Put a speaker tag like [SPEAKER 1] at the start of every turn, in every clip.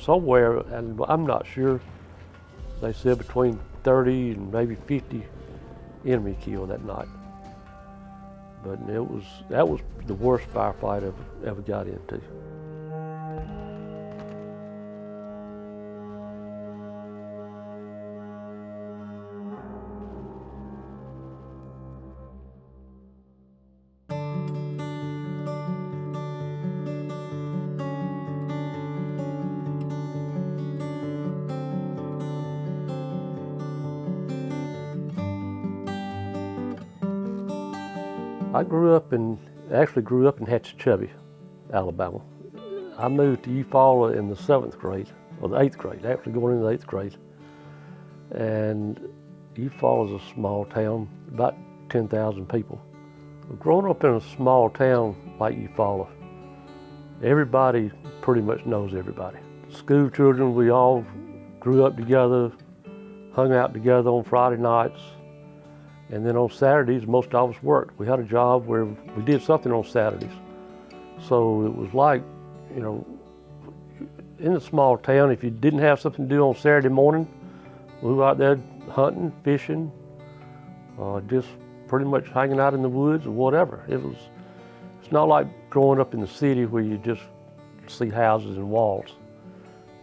[SPEAKER 1] somewhere, and I'm not sure, they said between 30 and maybe 50 enemy killed that night. But that was the worst firefight I ever got into. I grew up in Hatchachubby, Alabama. I moved to Eufaula in the 7th grade, or the 8th grade, actually going into the 8th grade. And Eufaula is a small town, about 10,000 people. Growing up in a small town like Eufaula, everybody pretty much knows everybody. School children, we all grew up together, hung out together on Friday nights. And then on Saturdays, most of us worked. We had a job where we did something on Saturdays. So it was like, you know, in a small town, if you didn't have something to do on Saturday morning, we were out there hunting, fishing, just pretty much hanging out in the woods or whatever. It's not like growing up in the city where you just see houses and walls.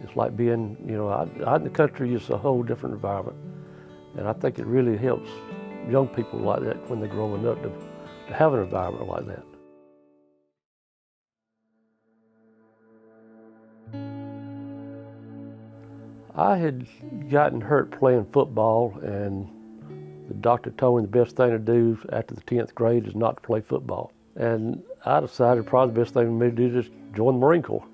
[SPEAKER 1] It's like being, you know, out in the country is a whole different environment. And I think it really helps young people like that when they're growing up to have an environment like that. I had gotten hurt playing football, and the doctor told me the best thing to do after the 10th grade is not to play football. And I decided probably the best thing for me to do is just join the Marine Corps.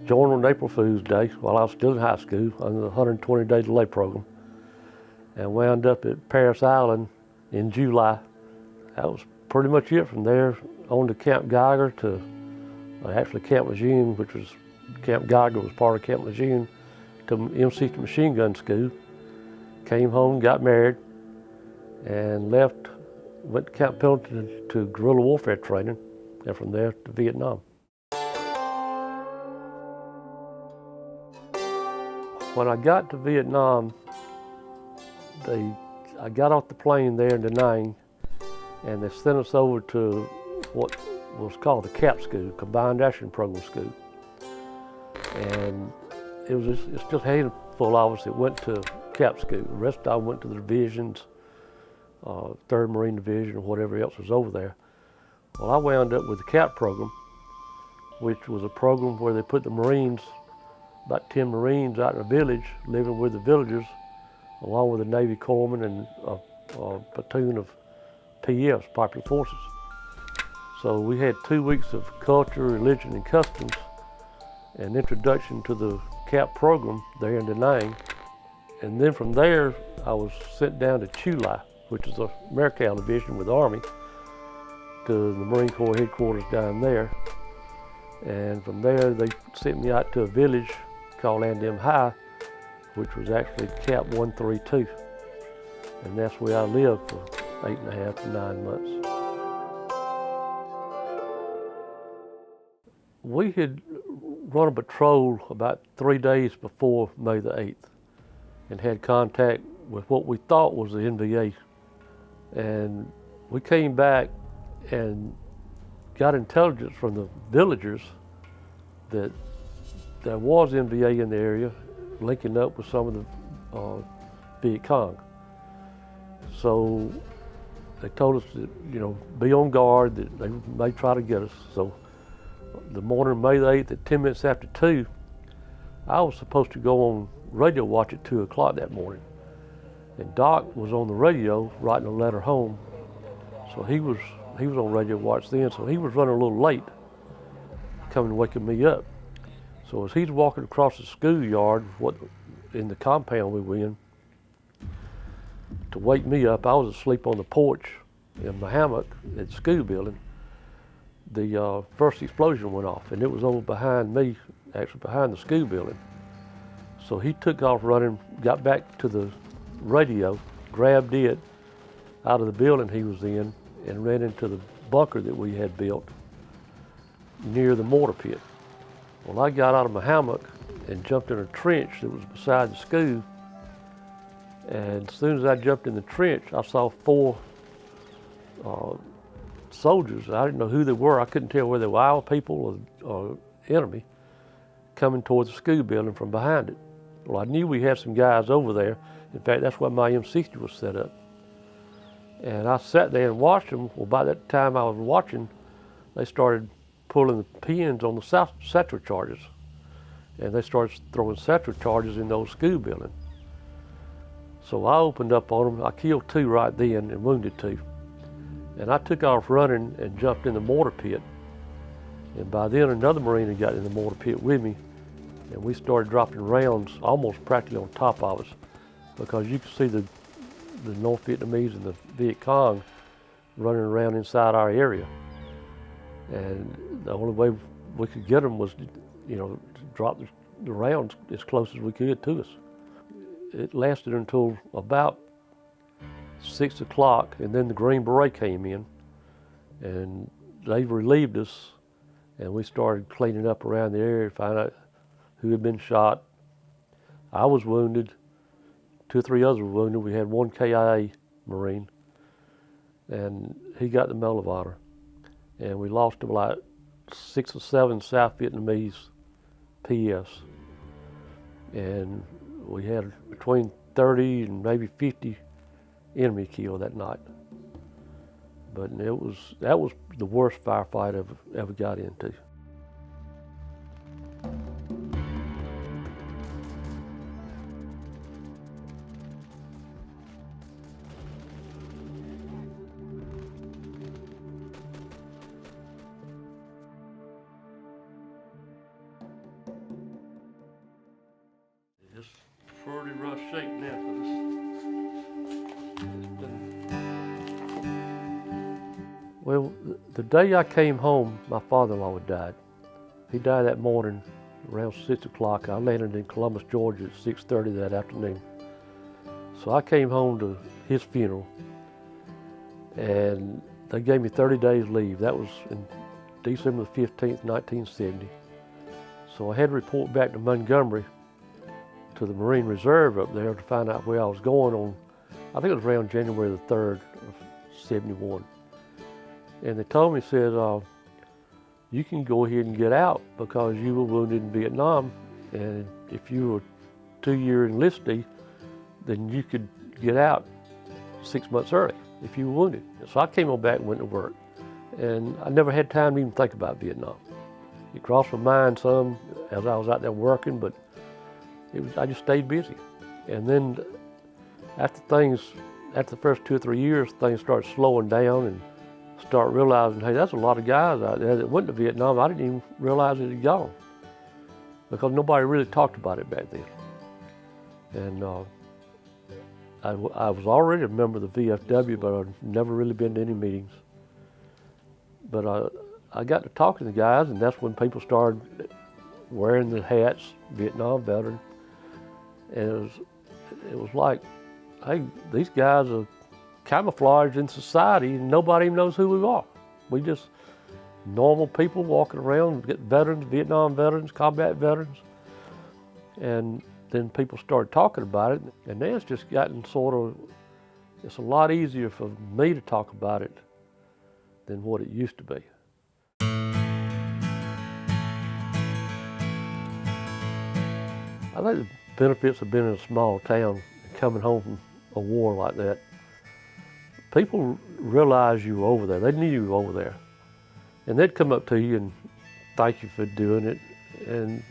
[SPEAKER 1] Joined on April Fool's Day while I was still in high school under the 120-day delay program, and wound up at Paris Island in July. That was pretty much it. From there on to Camp Geiger to actually Camp Lejeune, which was Camp Geiger was part of Camp Lejeune, to M60 machine gun school. Came home, got married, and left, went to Camp Pendleton to guerrilla warfare training, and from there to Vietnam. When I got to Vietnam, I got off the plane there in Da Nang, and they sent us over to what was called the CAP School, Combined Action Program School. And it's just a handful of us that went to CAP School. The rest of them went to the divisions, 3rd Marine Division or whatever else was over there. Well, I wound up with the CAP program, which was a program where they put the Marines, about 10 Marines out in a village, living with the villagers, along with a Navy corpsman and a platoon of PFs, Popular Forces. So we had 2 weeks of culture, religion, and customs, and introduction to the CAP program there in Da Nang. And then from there, I was sent down to Chu Lai, which is a Mercantile division with the Army, to the Marine Corps headquarters down there. And from there, they sent me out to a village called Andem High, which was actually CAP 132. And that's where I lived for 8.5 to 9 months. We had run a patrol about 3 days before May the 8th and had contact with what we thought was the NVA. And we came back and got intelligence from the villagers that there was NVA in the area, linking up with some of the Viet Cong. So they told us to, you know, be on guard, that they may try to get us. So the morning of May the 8th at 10 minutes after 2, I was supposed to go on radio watch at 2 o'clock that morning. And Doc was on the radio writing a letter home. So he was on radio watch then, so he was running a little late, coming and waking me up. So as he's walking across the schoolyard, in the compound we were in, to wake me up, I was asleep on the porch in my hammock at the school building. The first explosion went off, and it was over behind me, actually behind the school building. So he took off running, got back to the radio, grabbed it out of the building he was in, and ran into the bunker that we had built near the mortar pit. Well, I got out of my hammock and jumped in a trench that was beside the school. And as soon as I jumped in the trench, I saw 4 soldiers. I didn't know who they were. I couldn't tell whether they were our people or enemy, coming towards the school building from behind it. Well, I knew we had some guys over there. In fact, that's why my M60 was set up. And I sat there and watched them. Well, by that time I was watching, they started pulling the pins on the satchel charges. And they started throwing satchel charges in those school buildings. So I opened up on them. I killed 2 right then and wounded 2. And I took off running and jumped in the mortar pit. And by then another Marine had got in the mortar pit with me, and we started dropping rounds almost practically on top of us, because you could see the North Vietnamese and the Viet Cong running around inside our area. And the only way we could get them was, to drop the rounds as close as we could to us. It lasted until about 6 o'clock, and then the Green Beret came in, and they relieved us, and we started cleaning up around the area to find out who had been shot. I was wounded, 2 or 3 others were wounded. We had 1 KIA Marine, and he got the Medal of Honor. And we lost about 6 or 7 South Vietnamese PS. And we had between 30 and maybe 50 enemy killed that night. But that was the worst firefight I've ever got into. It's pretty rough shape now. Well, the day I came home, my father-in-law had died. He died that morning around 6 o'clock. I landed in Columbus, Georgia at 6:30 that afternoon. So I came home to his funeral, and they gave me 30 days leave. That was in December the 15th, 1970. So I had to report back to Montgomery to the Marine Reserve up there to find out where I was going on, I think it was around January the 3rd of 71. And they told me, said, you can go ahead and get out because you were wounded in Vietnam, and if you were 2-year enlistee, then you could get out 6 months early if you were wounded. So I came on back and went to work. And I never had time to even think about Vietnam. It crossed my mind some as I was out there working, but I just stayed busy. And then after the first 2 or 3 years, things started slowing down, and start realizing, hey, that's a lot of guys out there that went to Vietnam. I didn't even realize it had gone, because nobody really talked about it back then. And I was already a member of the VFW, but I'd never really been to any meetings. But I got to talking to the guys, and that's when people started wearing the hats, Vietnam veteran. And it was like, hey, these guys are camouflaged in society, and nobody even knows who we are. We just normal people walking around, get veterans, Vietnam veterans, combat veterans. And then people started talking about it, and now it's just gotten it's a lot easier for me to talk about it than what it used to be. I think the benefits of being in a small town and coming home from a war like that, people realize you were over there. They knew you were over there. And they'd come up to you and thank you for doing it. And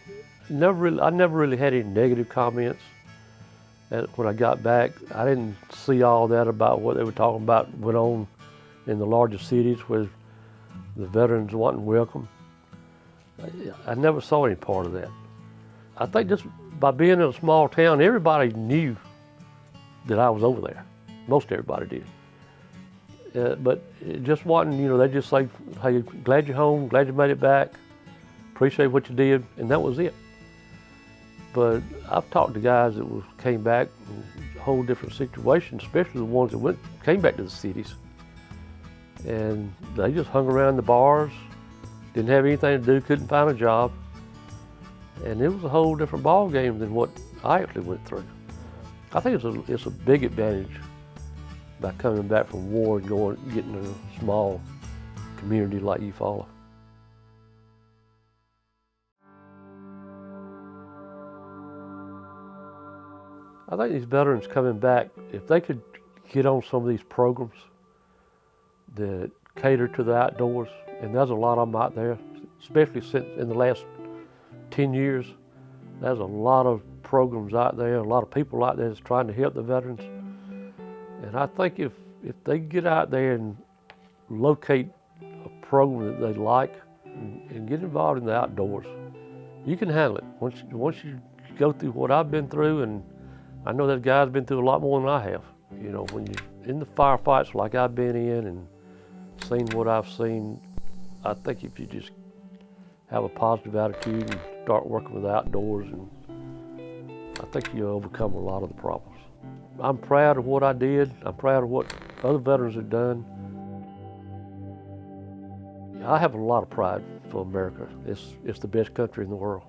[SPEAKER 1] I never really had any negative comments. When I got back, I didn't see all that about what they were talking about went on in the larger cities where the veterans wasn't welcome. I never saw any part of that. I think just by being in a small town, everybody knew that I was over there. Most everybody did. But it just wasn't, they just say, hey, glad you're home, glad you made it back, appreciate what you did, and that was it. But I've talked to guys that came back in a whole different situation, especially the ones that came back to the cities. And they just hung around the bars, didn't have anything to do, couldn't find a job. And it was a whole different ball game than what I actually went through. I think it's a big advantage by coming back from war and getting in a small community like Eufaula. I think these veterans coming back, if they could get on some of these programs that cater to the outdoors, and there's a lot of them out there, especially since in the last 10 years, there's a lot of programs out there, a lot of people out there that's trying to help the veterans. And I think if they get out there and locate a program that they like and get involved in the outdoors, you can handle it. Once you go through what I've been through, and I know that guy's been through a lot more than I have. You know, when you're in the firefights like I've been in and seen what I've seen, I think if you just have a positive attitude and start working with the outdoors, and I think you'll overcome a lot of the problems. I'm proud of what I did. I'm proud of what other veterans have done. I have a lot of pride for America. It's the best country in the world.